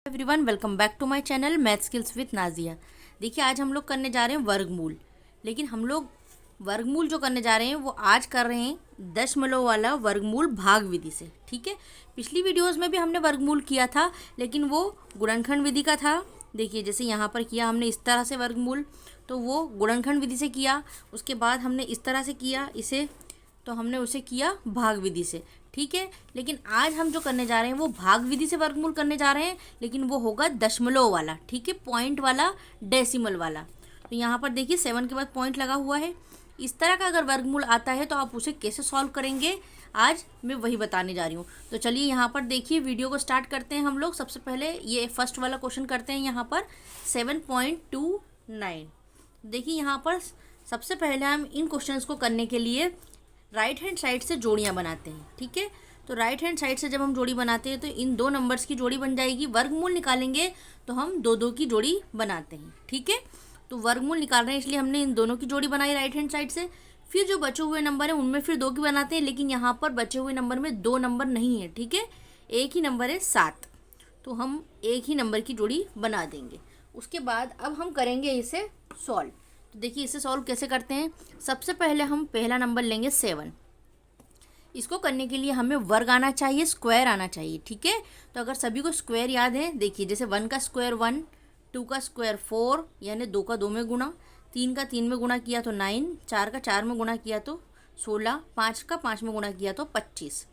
Everyone, welcome back to my channel math skills with Nazia. देखिए, आज हम लोग करने जा रहे हैं वर्गमूल। लेकिन हम लोग वर्गमूल जो करने जा रहे हैं वो आज कर रहे हैं दशमलव वाला वर्गमूल भाग विधि से। ठीक है, पिछली वीडियोस में भी हमने वर्गमूल किया था, लेकिन वो गुणनखंड विधि का था। देखिए, जैसे यहाँ पर किया हमने इस तरह से वर्गमूल, तो वो गुणनखंड विधि से किया। उसके बाद हमने इस तरह से किया इसे, तो हमने उसे किया भाग विधि से। ठीक है, लेकिन आज हम जो करने जा रहे हैं वो भाग विधि से वर्गमूल करने जा रहे हैं, लेकिन वो होगा दशमलव वाला। ठीक है, पॉइंट वाला, डेसिमल वाला। तो यहाँ पर देखिए 7 के बाद पॉइंट लगा हुआ है। इस तरह का अगर वर्गमूल आता है तो आप उसे कैसे सॉल्व करेंगे, आज मैं वही बताने जा रही हूँ। तो चलिए यहाँ पर देखिए, वीडियो को स्टार्ट करते हैं हम लोग। सबसे पहले ये फर्स्ट वाला क्वेश्चन करते हैं। यहाँ पर 7.29। देखिए यहाँ पर सबसे पहले हम इन क्वेश्चंस को करने के लिए राइट हैंड साइड से जोड़ियाँ बनाते हैं। ठीक है, तो राइट हैंड साइड से जब हम जोड़ी बनाते हैं तो इन दो नंबर्स की जोड़ी बन जाएगी। वर्गमूल निकालेंगे तो हम दो दो की जोड़ी बनाते हैं। ठीक है, तो वर्गमूल निकाल रहे हैं इसलिए हमने इन दोनों की जोड़ी बनाई राइट हैंड साइड से। फिर जो बचे हुए नंबर हैं उनमें फिर दो की बनाते हैं, लेकिन यहाँ पर बचे हुए नंबर में दो नंबर नहीं है। ठीक है, एक ही नंबर है 7, तो हम एक ही नंबर की जोड़ी बना देंगे। उसके बाद अब हम करेंगे इसे सॉल्व। तो देखिए इसे सॉल्व कैसे करते हैं। सबसे पहले हम पहला नंबर लेंगे 7। इसको करने के लिए हमें वर्ग आना चाहिए, स्क्वायर आना चाहिए। ठीक है, तो अगर सभी को स्क्वायर याद है, देखिए जैसे 1 का स्क्वायर 1, 2 का स्क्वायर 4 यानी 2 का 2 में गुणा, 3 का 3 में गुणा किया तो 9, 4 का 4 में गुणा किया तो 16, 5 का 5 में गुणा किया तो 25।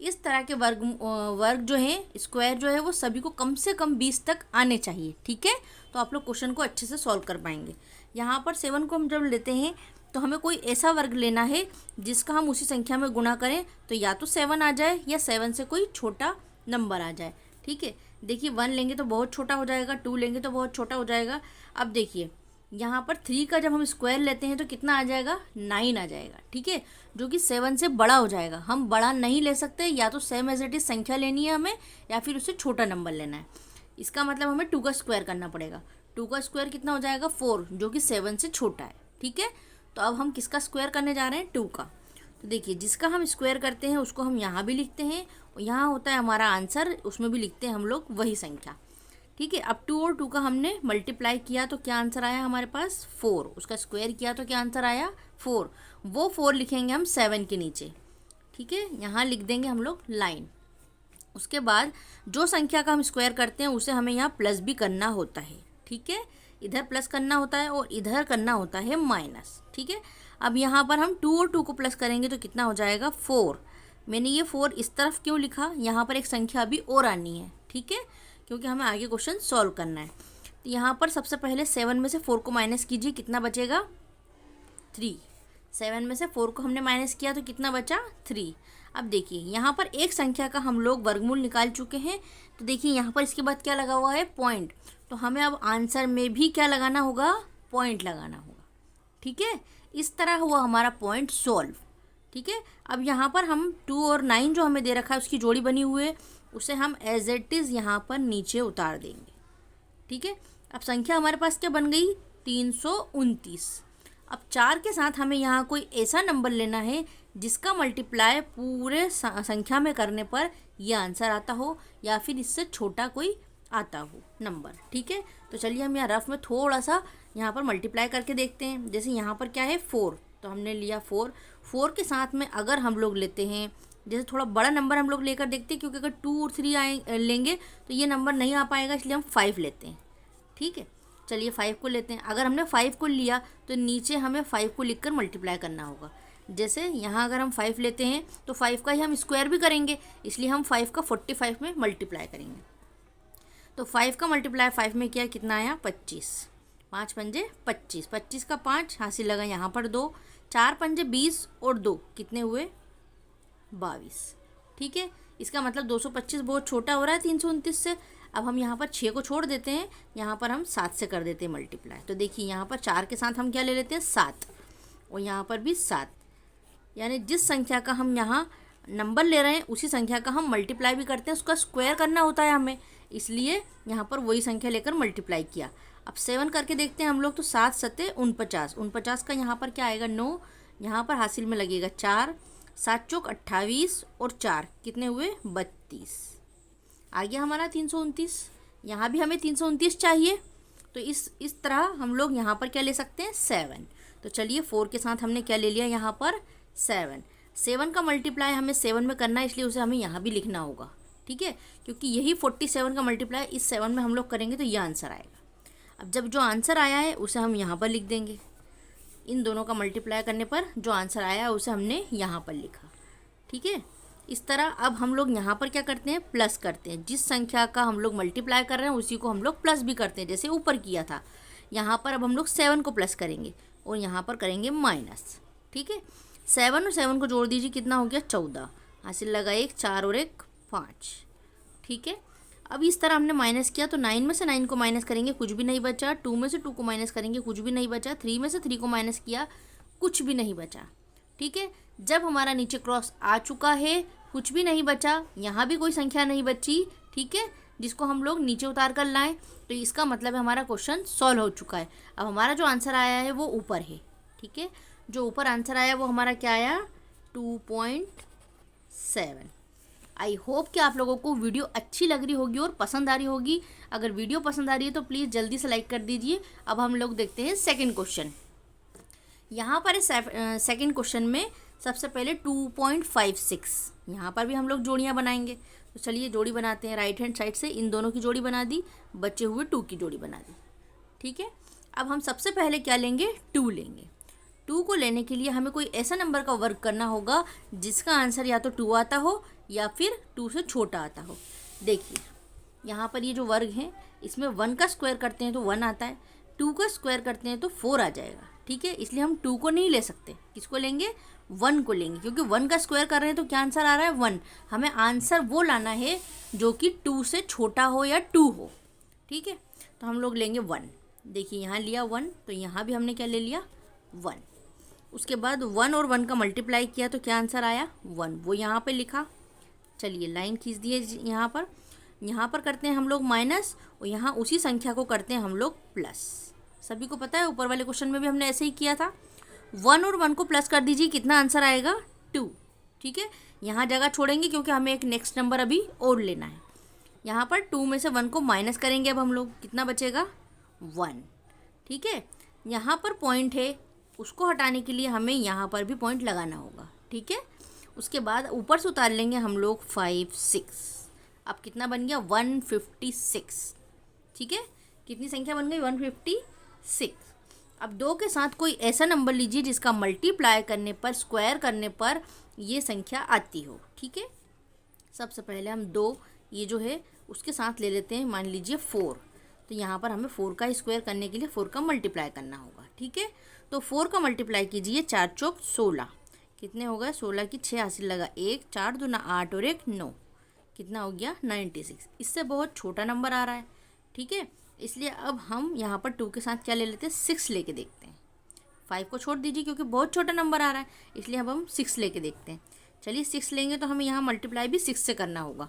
इस तरह के वर्ग जो है, स्क्वायर जो है, वो सभी को कम से कम 20 तक आने चाहिए। ठीक है, तो आप लोग क्वेश्चन को अच्छे से सॉल्व कर पाएंगे। यहाँ पर 7 को हम जब लेते हैं तो हमें कोई ऐसा वर्ग लेना है जिसका हम उसी संख्या में गुणा करें, तो या तो 7 आ जाए या 7 से कोई छोटा नंबर आ जाए। ठीक है, देखिए 1 लेंगे तो बहुत छोटा हो जाएगा, 2 लेंगे तो बहुत छोटा हो जाएगा। अब देखिए यहाँ पर 3 का जब हम स्क्वायर लेते हैं तो कितना आ जाएगा, 9 आ जाएगा। ठीक है, जो कि 7 से बड़ा हो जाएगा। हम बड़ा नहीं ले सकते, या तो सेम एज इट इज संख्या लेनी है हमें, या फिर उससे छोटा नंबर लेना है। इसका मतलब हमें 2 का स्क्वायर करना पड़ेगा। 2 का स्क्वायर कितना हो जाएगा, 4, जो कि 7 से छोटा है। ठीक है, तो अब हम किसका स्क्वायर करने जा रहे हैं, 2 का। तो देखिए जिसका हम स्क्वायर करते हैं उसको हम यहाँ भी लिखते हैं, और यहाँ होता है हमारा आंसर, उसमें भी लिखते हैं हम लोग वही संख्या। ठीक है, अब 2 और 2 का हमने मल्टीप्लाई किया तो क्या आंसर आया हमारे पास, 4। उसका स्क्वायर किया तो क्या आंसर आया, 4। वो 4 लिखेंगे हम 7 के नीचे। ठीक है, यहाँ लिख देंगे हम लोग लाइन। उसके बाद जो संख्या का हम स्क्वायर करते हैं उसे हमें यहाँ प्लस भी करना होता है। ठीक है, इधर प्लस करना होता है और इधर करना होता है माइनस। ठीक है, अब यहाँ पर हम 2 और 2 को प्लस करेंगे तो कितना हो जाएगा, 4। मैंने ये 4 इस तरफ क्यों लिखा, यहाँ पर एक संख्या अभी और आनी है। ठीक है, क्योंकि हमें आगे क्वेश्चन सॉल्व करना है। तो यहाँ पर सबसे पहले 7 में से 4 को माइनस कीजिए, कितना बचेगा, 3। 7 में से 4 को हमने माइनस किया तो कितना बचा, 3। अब देखिए यहाँ पर एक संख्या का हम लोग वर्गमूल निकाल चुके हैं। तो देखिए यहाँ पर इसके बाद क्या लगा हुआ है, पॉइंट। तो हमें अब आंसर में भी क्या लगाना होगा, पॉइंट लगाना होगा। ठीक है, इस तरह हुआ हमारा पॉइंट सॉल्व। ठीक है, अब यहाँ पर हम 2 और 9 जो हमें दे रखा है उसकी जोड़ी बनी हुई है, उसे हम एज इट इज़ यहाँ पर नीचे उतार देंगे। ठीक है, अब संख्या हमारे पास क्या बन गई, 329। अब 4 के साथ हमें यहाँ कोई ऐसा नंबर लेना है जिसका मल्टीप्लाई पूरे संख्या में करने पर यह आंसर आता हो, या फिर इससे छोटा कोई आता हो नंबर। ठीक है, तो चलिए हम यहाँ रफ में थोड़ा सा यहाँ पर मल्टीप्लाई करके देखते हैं। जैसे यहाँ पर क्या है, 4, तो हमने लिया 4। 4 के साथ में अगर हम लोग लेते हैं, जैसे थोड़ा बड़ा नंबर हम लोग लेकर देखते हैं, क्योंकि अगर 2 और 3 लेंगे तो ये नंबर नहीं आ पाएगा, इसलिए हम 5 लेते हैं। ठीक है, चलिए 5 को लेते हैं। अगर हमने 5 को लिया तो नीचे हमें 5 को लिखकर मल्टीप्लाई करना होगा। जैसे यहाँ अगर हम 5 लेते हैं तो 5 का ही हम स्क्वायर भी करेंगे, इसलिए हम 5 का 45 में मल्टीप्लाई करेंगे। तो 5 का मल्टीप्लाई 5 में किया, कितना आया, 25। 5 पंजे 25, 25 का 5 हासिल लगा यहाँ पर 2, 4 पंजे 20 और 2 कितने हुए, 22। ठीक है, इसका मतलब 225 बहुत छोटा हो रहा है 329 से। अब हम यहाँ पर 6 को छोड़ देते हैं, यहाँ पर हम 7 से कर देते हैं मल्टीप्लाई। तो देखिए यहाँ पर 4 के साथ हम क्या ले लेते हैं, 7, और यहाँ पर भी 7। यानी जिस संख्या का हम यहाँ नंबर ले रहे हैं उसी संख्या का हम मल्टीप्लाई भी करते हैं, उसका स्क्वायर करना होता है हमें, इसलिए यहाँ पर वही संख्या लेकर मल्टीप्लाई किया। अब 7 करके देखते हैं हम लोग, तो 7 सत्ते 49, 49 का यहाँ पर क्या आएगा, 9। यहाँ पर हासिल में लगेगा 4, 7 चौक 28 और 4 कितने हुए, 32। आ गया हमारा 329। यहाँ भी हमें 329 चाहिए, तो इस तरह हम लोग यहाँ पर क्या ले सकते हैं 7। तो चलिए 4 के साथ हमने क्या ले लिया यहाँ पर 7। 7 का मल्टीप्लाई हमें 7 में करना है, इसलिए उसे हमें यहाँ भी लिखना होगा, ठीक है, क्योंकि यही 47 का मल्टीप्लाई इस 7 में हम लोग करेंगे तो ये आंसर आएगा। अब जब जो आंसर आया है उसे हम यहाँ पर लिख देंगे। इन दोनों का मल्टीप्लाई करने पर जो आंसर आया है उसे हमने यहाँ पर लिखा, ठीक है। इस तरह अब हम लोग यहाँ पर क्या करते हैं, प्लस करते हैं। जिस संख्या का हम लोग मल्टीप्लाई कर रहे हैं उसी को हम लोग प्लस भी करते हैं, जैसे ऊपर किया था। यहाँ पर अब हम लोग 7 को प्लस करेंगे और यहाँ पर करेंगे माइनस, ठीक है। 7 और 7 को जोड़ दीजिए, कितना हो गया 14। हासिल लगा 1, 4 और 1 5, ठीक है। अब इस तरह हमने माइनस किया तो 9 में से 9 को माइनस करेंगे, कुछ भी नहीं बचा। 2 में से 2 को माइनस करेंगे, कुछ भी नहीं बचा। 3 में से 3 को माइनस किया, कुछ भी नहीं बचा, ठीक है। जब हमारा नीचे क्रॉस आ चुका है, कुछ भी नहीं बचा, यहाँ भी कोई संख्या नहीं बची, ठीक है, जिसको हम लोग नीचे उतार कर लाएं, तो इसका मतलब है हमारा क्वेश्चन सॉल्व हो चुका है। अब हमारा जो आंसर आया है वो ऊपर है, ठीक है। जो ऊपर आंसर आया वो हमारा क्या आया 2.7। आई होप कि आप लोगों को वीडियो अच्छी लग रही होगी और पसंद आ रही होगी। अगर वीडियो पसंद आ रही है तो प्लीज़ जल्दी से लाइक कर दीजिए। अब हम लोग देखते हैं सेकंड क्वेश्चन। यहाँ पर सेकंड क्वेश्चन में सबसे पहले 2.56, यहाँ पर भी हम लोग जोड़ियाँ बनाएंगे। तो चलिए जोड़ी बनाते हैं। राइट हैंड साइड से इन दोनों की जोड़ी बना दी, बचे हुए 2 की जोड़ी बना दी, ठीक है। अब हम सबसे पहले क्या लेंगे 2 लेंगे। 2 को लेने के लिए हमें कोई ऐसा नंबर का वर्ग करना होगा जिसका आंसर या तो 2 आता हो या फिर 2 से छोटा आता हो। देखिए यहाँ पर ये जो वर्ग है इसमें 1 का स्क्वायर करते हैं तो 1 आता है, 2 का स्क्वायर करते हैं तो 4 आ जाएगा, ठीक है। इसलिए हम 2 को नहीं ले सकते, किसको लेंगे 1 को लेंगे, क्योंकि 1 का स्क्वायर कर रहे हैं तो क्या आंसर आ रहा है 1। हमें आंसर वो लाना है जो कि 2 से छोटा हो या 2 हो, ठीक है। तो हम लोग लेंगे 1। देखिए यहाँ लिया 1, तो यहाँ भी हमने क्या ले लिया 1। उसके बाद 1 और 1 का मल्टीप्लाई किया तो क्या आंसर आया 1, वो यहाँ पे लिखा। चलिए लाइन खींच दिए। यहाँ पर करते हैं हम लोग माइनस और यहाँ उसी संख्या को करते हैं हम लोग प्लस। सभी को पता है ऊपर वाले क्वेश्चन में भी हमने ऐसे ही किया था। 1 और 1 को प्लस कर दीजिए, कितना आंसर आएगा 2, ठीक है। यहाँ जगह छोड़ेंगे क्योंकि हमें एक नेक्स्ट नंबर अभी और लेना है। यहाँ पर 2 में से 1 को माइनस करेंगे, अब हम लोग कितना बचेगा 1, ठीक है। यहाँ पर पॉइंट है, उसको हटाने के लिए हमें यहाँ पर भी पॉइंट लगाना होगा, ठीक है। उसके बाद ऊपर से उतार लेंगे हम लोग 5 6। अब कितना बन गया 156, ठीक है। कितनी संख्या बन गई 156। अब 2 के साथ कोई ऐसा नंबर लीजिए जिसका मल्टीप्लाई करने पर, स्क्वायर करने पर ये संख्या आती हो, ठीक है। सबसे पहले हम 2 ये जो है उसके साथ ले लेते हैं, मान लीजिए 4। तो यहाँ पर हमें 4 का स्क्वायर करने के लिए 4 का मल्टीप्लाई करना होगा, ठीक है। तो 4 का मल्टीप्लाई कीजिए, 4 चौक 16, कितने हो गए 16 की 6 हासिल लगा 1, 4 दूना 8 और 1 9, कितना हो गया 96। इससे बहुत छोटा नंबर आ रहा है, ठीक है। इसलिए अब हम यहाँ पर 2 के साथ क्या ले लेते हैं 6 लेके देखते हैं। 5 को छोड़ दीजिए क्योंकि बहुत छोटा नंबर आ रहा है, इसलिए अब हम 6 लेके देखते हैं। चलिए 6 लेंगे तो हमें यहाँ मल्टीप्लाई भी 6 से करना होगा।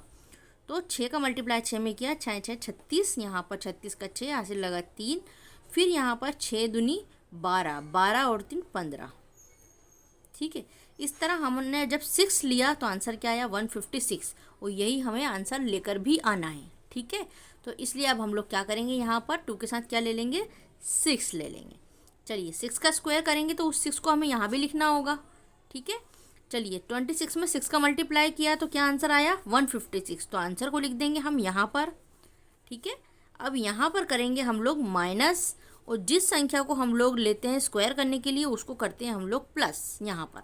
तो 6 का मल्टीप्लाई 6 में किया, 6 6 36, यहाँ पर 36 का 6 हासिल लगा 3, फिर यहाँ पर 6 दूनी 12, 12 और 3 15, ठीक है। इस तरह हमने जब 6 लिया तो आंसर क्या आया 156, और यही हमें आंसर लेकर भी आना है, ठीक है। तो इसलिए अब हम लोग क्या करेंगे, यहाँ पर 2 के साथ क्या ले लेंगे 6 ले लेंगे। चलिए 6 का स्क्वायर करेंगे तो उस 6 को हमें यहाँ भी लिखना होगा, ठीक है। चलिए 26 में 6 का मल्टीप्लाई किया तो क्या आंसर आया 156, तो आंसर को लिख देंगे हम यहाँ पर, ठीक है। अब यहाँ पर करेंगे हम लोग माइनस, और जिस संख्या को हम लोग लेते हैं स्क्वायर करने के लिए उसको करते हैं हम लोग प्लस यहाँ पर।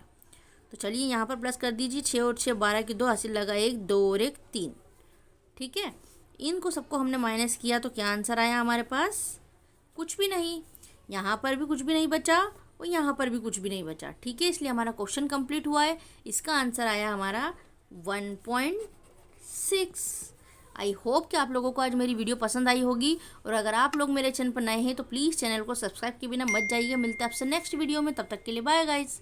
तो चलिए यहाँ पर प्लस कर दीजिए, 6 और 6 12 की 2 हासिल लगा 1, 2 और 1 3, ठीक है। इनको सबको हमने माइनस किया तो क्या आंसर आया हमारे पास कुछ भी नहीं। यहाँ पर भी कुछ भी नहीं बचा और यहाँ पर भी कुछ भी नहीं बचा, ठीक है। इसलिए हमारा क्वेश्चन कंप्लीट हुआ है। इसका आंसर आया हमारा 1.6। आई होप कि आप लोगों को आज मेरी वीडियो पसंद आई होगी, और अगर आप लोग मेरे चैनल पर नए हैं तो प्लीज़ चैनल को सब्सक्राइब के बिना मत जाइए। मिलते हैं आपसे नेक्स्ट वीडियो में, तब तक के लिए बाय गाइज।